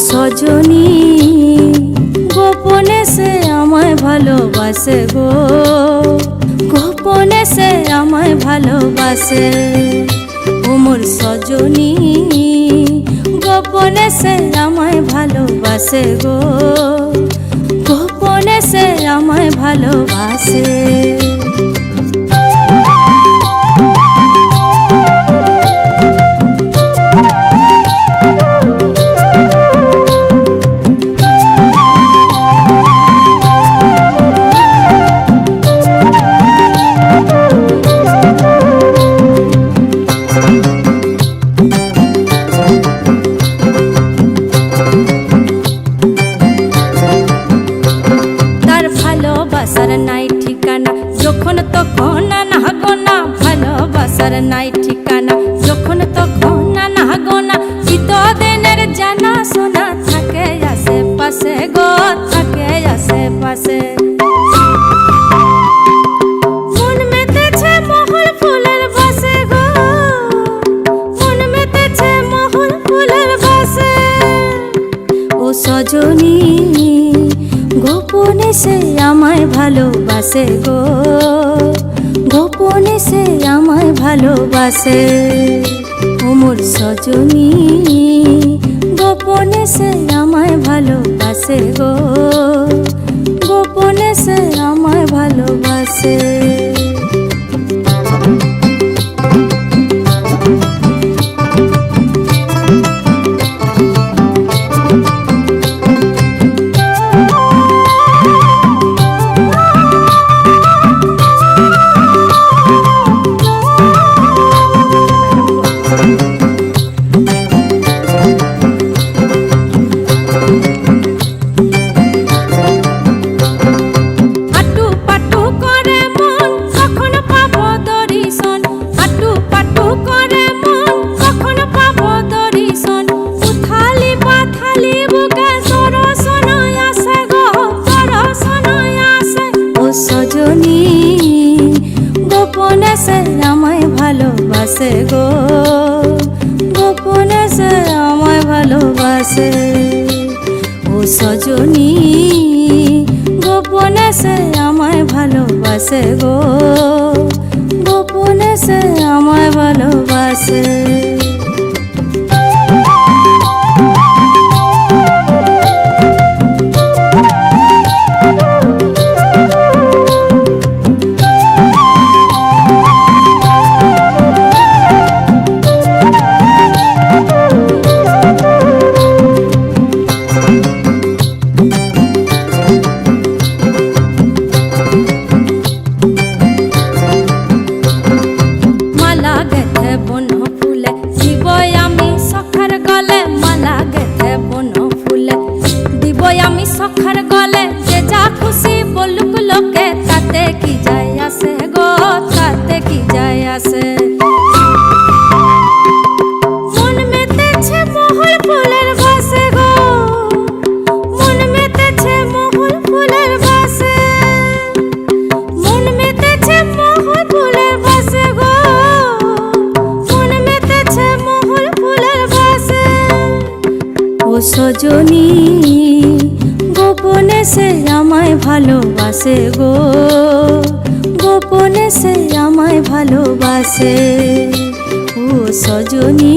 সজনী গোপনে সে আমায় ভালোবাসে গো, গোপনে সে আমায় ভালোবাসে। ও মোর সজনী গোপনে সে আমায় ভালোবাসে গো, গোপনে সে আমায় ভালোবাসে। ভালোবাসার নাই ঠিকানা যখন তখন না গোনা, ভালোবাসার নাই ঠিকানা যখন তখন না গোনা। চিতদিনের জানা শোনা থাকে আশেপাশে গো, থাকে আশেপাশে। মন মেতেছে মহুল ফুলের বাসে গো, মন মেতেছে মহুল ফুলের বাসে। ও সজনী গোপনে সে আমায় ভালোবাসে গো, গোপনে সে আমায় ভালোবাসে। ও মোর সজনী গোপনে সে আমায় ভালোবাসে গো, গোপনে সে আমায় ভালোবাসে। সজনী গোপনে সে আমায় ভালোবাসে গো, গোপনে সে আমায় ভালোবাসে। ও সজনী গোপনে সে আমায় ভালোবাসে গো, গোপনে সে আমায় ভালোবাসে। আমি সখার গলে যে যা খুশি বলুক লোকে, তাতে কি যায় আসে গো, তাতে কি যায় আসে। মন মেতেছে মহুল ফুলের বাসে গো, মন মেতেছে মহুল ফুলের বাসে, মন মেতেছে মহুল ফুলের বাসে গো, মন মেতেছে মহুল ফুলের বাসে। ও সজনী গোপনে সে আমায় ভালোবাসে গো, গোপনে সে আমায় ভালোবাসে। ও সজনী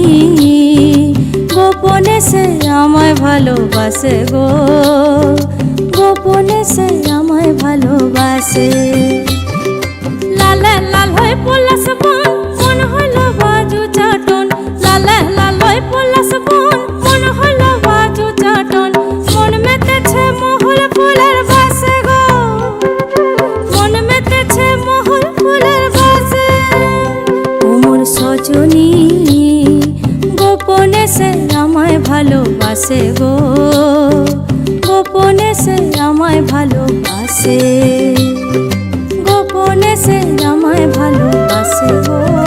গোপনে সে আমায় ভালোবাসে গো, গোপনে সে আমায় ভালোবাসে। লালে লাল হয়ে পলাশ বন, মন ভালোবাসে গো, গোপনে সে আমায় ভালোবাসে, গোপনে সে আমায় ভালোবাসে গো।